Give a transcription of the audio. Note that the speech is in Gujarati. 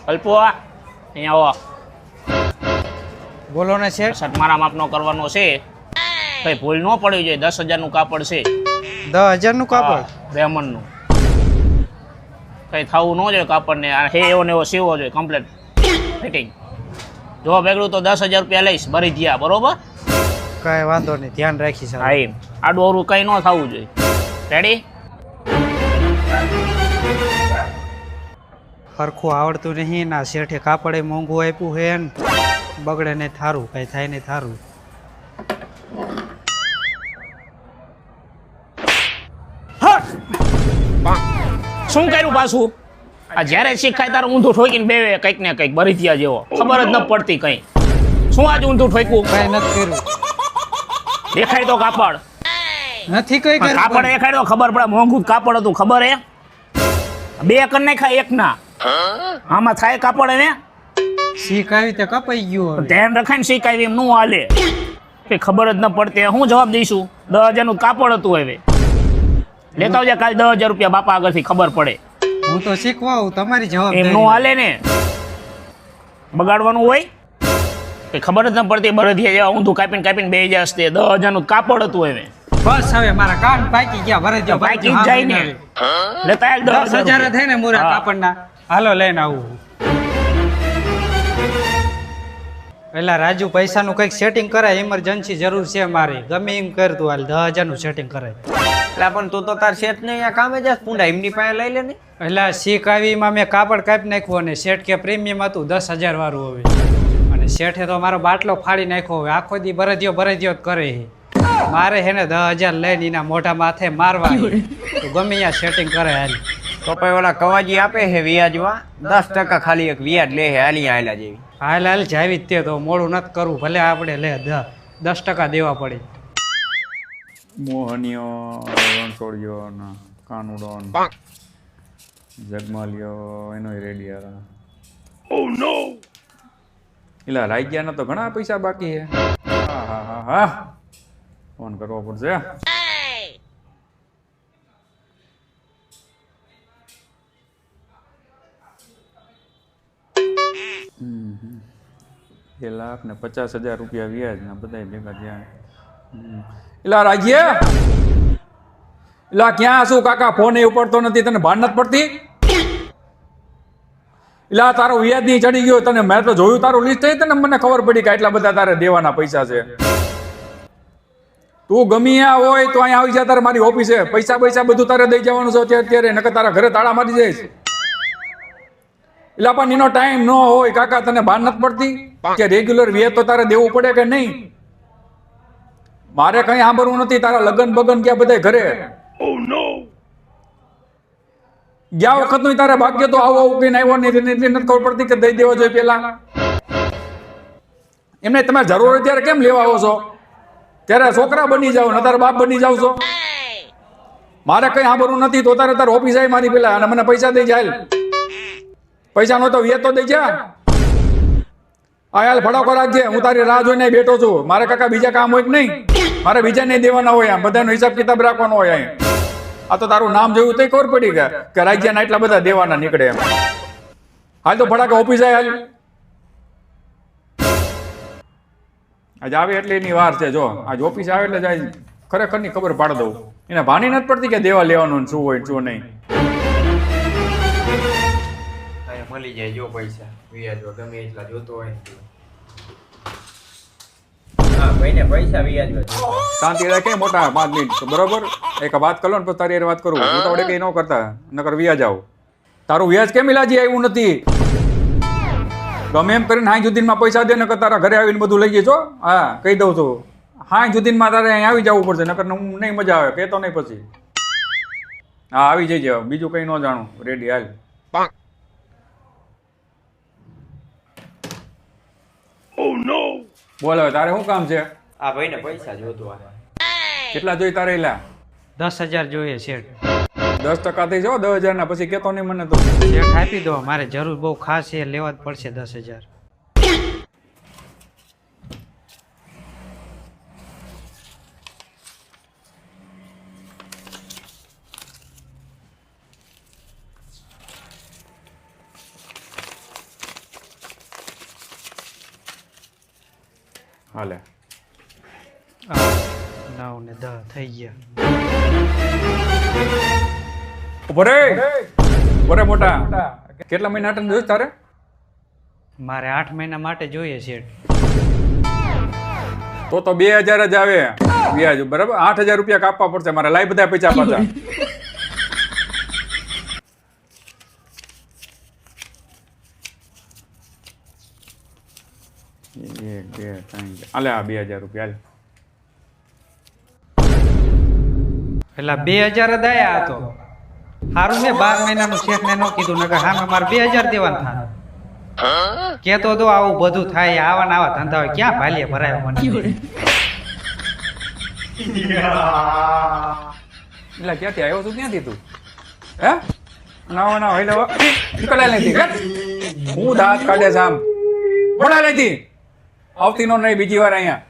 અલ્પો અહીંયા આવો. બોલો ને શેઠ. શર્ટ મારા માપનો કરવાનો છે, કઈ ભૂલ ન પડી જોઈએ. 10,000 નું કાપડ છે. 10,000 નું કાપડ? રેમન નું. કઈ થવું ન જોઈએ કાપડ ને. હે એવો ને એવો સીવો જોઈએ કમ્પ્લીટ ફિટિંગ. જો ભેગડું તો 10,000 રૂપિયા લઈશ ભરી ગયા, બરોબર? કઈ વાંધો નહીં, ધ્યાન રાખીશ. હા એમ આડું અવરું કઈ ન થવું જોઈએ. રેડી? સરખું આવડતું નહીં ના શેઠે કાપડે મોંઘું આપ્યું હે ને બગડે નહીં થારું, કઈ થાય નહીં થારું. શું કર્યું પાછું? આ જ્યારે શીખાય તારે ઊંધું ઠોકીને બેવે કંઈક ને કંઈક ભરીથિયા જેવો, ખબર જ ન પડતી કઈ. શું આજ ઊંધું ઠોક્યું? કઈ નથી કર્યું. દેખાય તો કાપડ નથી કઈ કર્યું. કાપડ દેખાય તો ખબર પડે. મોંઘું કાપડ હતું, ખબર હે? બે કર નાખાય એક ના. આમાં થાય કાપડ એને શીખ આવી તે કપાઈ ગયું. ધ્યાન રખાય ને શીખાય એમ નું હાલે. કે ખબર જ ન પડતી. હું જવાબ દઈશું? 10,000 નું કાપડ હતું. હવે લેતા આવજે કાલે 10,000 રૂપિયા બાપા આગળથી ખબર પડે. હું તો શીખવા આવું, તમારી જવાબદારી. એમ નું હાલે ને. બગાડવાનું હોય કે ખબર જ ન પડતી. બરધિયા જેવા ઊંધું કાપીને કાપીને બે હજાર 10,000 નું કાપડ હતું. હવે બસ હવે મારા કાન પાકી ગયા. ભરે જો બાકી જ જાય ને. લેતા આવ 10,000 થાય ને મોરા કાપડના. હાલો લઈને આવું. પેલા રાજુ પૈસાનું કંઈક સેટિંગ કરાય, ઇમરજન્સી જરૂર છે મારી. ગમે એમ કર તું, હાલ 10,000 નું સેટિંગ કરાય. એટલે પણ તું તો તાર શેઠ ને અહીંયા કામે જાસ પૂંડા એમની પાસે લઈ લે ને. એટલે શીખ આવીમાં મેં કાપડ કાપી નાખ્યું અને શેઠ કે પ્રીમિયમ હતું 10,000 વાળું. હવે અને શેઠે તો મારો બાટલો ફાડી નાખ્યો. હવે આખો દી ભરજ્યો જ કરે છે. મારે હે ને 10,000 લઈને એના મોઢા માથે મારવા. તો ગમે ત્યાં સેટિંગ કરે હાલ. તો પછી ઓલા કવાજી આપે છે વ્યાજમાં 10% ખાલી એક વ્યાજ લે છે હાલિયા હાલ્યા જેવી. હાલ હાલ જાવી જ તે તો મોડું નથી કરવું. ભલે આપણે લે 10% દેવા પડે. મોહનિયો રણછોડિયો ને કાનુડો જગમાલિયો એનો રેડી યાર. ઓ નો એલા રાઈગિયાના તો ઘણા પૈસા બાકી છે. હા હા હા હા ફોન કરવો પડશે. એ 1,50,000 રૂપિયા વ્યાજ ના બધા ભેગા થયા. એલા રાજ્ય એલા ક્યાં શું કાકા? ફોન એ ઉપડતો નથી, તને ભાન નથી પડતી? એલા તારો વ્યાજ નહીં ચડી ગયો તને? મેં તો જોયું તારું લિસ્ટ થઈ તને, મને ખબર પડી કે એટલા બધા તારે દેવાના પૈસા છે. તું ગમી હોય તો અહીંયા આવી જા, તારે મારી ઓફિસે પૈસા બધું તારે દઈ જવાનું છે અત્યારે. નકર તારા ઘરે તાળા મારી જઈશ. એટલે પણ એનો ટાઈમ ન હોય કાકા, તને ભાન નથી પડતી કે રેગ્યુલર વ્યાજ તો તારે દેવું પડે કે નહીં? મારે કઈ સાંભળવું નથી. તારા લગન બગન ગયા બધા ઘરે. ગયા વખત નું તારે ભાગ્ય તો આવું કઈ આવ્યો નહીં. નથી ખબર પડતી કે દઈ દેવા જોઈએ પેલા. એમને તમે જરૂર હોય ત્યારે કેમ લેવા આવો છો? ત્યારે છોકરા બની જાઓ ને તારા બાપ બની જાવ છો. મારે કઈ સાંભળવું નથી. તો તારે તાર ઓફિસ આવી મારી પેલા અને મને પૈસા દઈ જાય. પૈસા નો તો વ્યાજ તો દઈ જા. આ હાલ ફટાકો રાખજે. હું તારી રાહ જોઈને બેઠો છું. મારે કાકા બીજા કામ હોય કે નહીં? મારે બીજા નહીં દેવાના હોય. આમ બધાનો હિસાબ કિતાબ રાખવાનો હોય. અહીં આ તો તારું નામ જોયું તો ખબર પડી કે રાજ્યના એટલા બધા દેવાના નીકળે એમ. હાલ તો ફટાકા ઓફિસ હાલ. આજ આવે એટલે એની વાર છે. જો આજ ઓફિસ આવે એટલે જાય ખરેખર ની ખબર પાડી દઉં. એને ભાની નથી પડતી કે દેવા લેવાનું શું હોય શું નહીં. મળી જાય જો પૈસા વ્યાજ ગમે એટલા જોતો હોય. હા ભાઈને પૈસા વ્યાજ શાંતિ રાખે મોટા 5 મિનિટ બરોબર. એક વાત કરો ને પછી તારી હારે વાત કરું. હું તો વડે કઈ ન કરતા નકર વ્યાજ આવ. તારું વ્યાજ કેમ ઇલાજી આવ્યું નથી? ગમે એમ કરીને 5 સુધીમાં પૈસા દે નકર તારા ઘરે આવીને બધું લઈ જજો. હા કહી દઉં છું 5 સુધીમાં તારે અહીં આવી જવું પડશે નકર નહીં મજા આવે. કહેતો નહીં પછી. હા આવી જઈજો. બીજું કઈ ન જાણું. રેડી હાલ. બોલ હવે તારે શું કામ છે? આ ભાઈને પૈસા જોતો હોય. કેટલા જોઈ તારે? એલા 10,000 જોઈએ શેઠ. 10% થઈ જાઓ 10,000 ના. પછી કેતો નહીં મને તો. શેઠ આપી દો, મારે જરૂર બહુ ખાસ છે. લેવા જ પડશે 10,000. હાલે 9 ને 10 થઈ ગયા. બરે મોટા કેટલા મહિના અટન જોઈશ તારે? મારે 8 મહિના માટે જોઈએ શેઠ. તો 2000 જ આવે વ્યાજ, બરાબર. 8000 રૂપિયા કાપવા પડશે મારે. લાઈ બધા પૈસા પાછા. 1 2 3 આલે આ 2000 રૂપિયા હાલ. પેલા 2000 જ આયા હતો. સારું મેં 12 મહિનાનું શેઠને ન કીધું, નકર સામે મારે 2000 દેવાના થાય. કેતો તો આવું બધું થાય, આવા ને આવા ધંધા હોય, ક્યાં ભાલીએ ભરાય મને. એટલે ક્યાંથી આવ્યો છું? ક્યાંથી તું? હે ના હોય નીકળાય નથી. હું દાંત કાઢે છે આમ. બોલાય નથી આવતી નો નહીં બીજી વાર અહીંયા.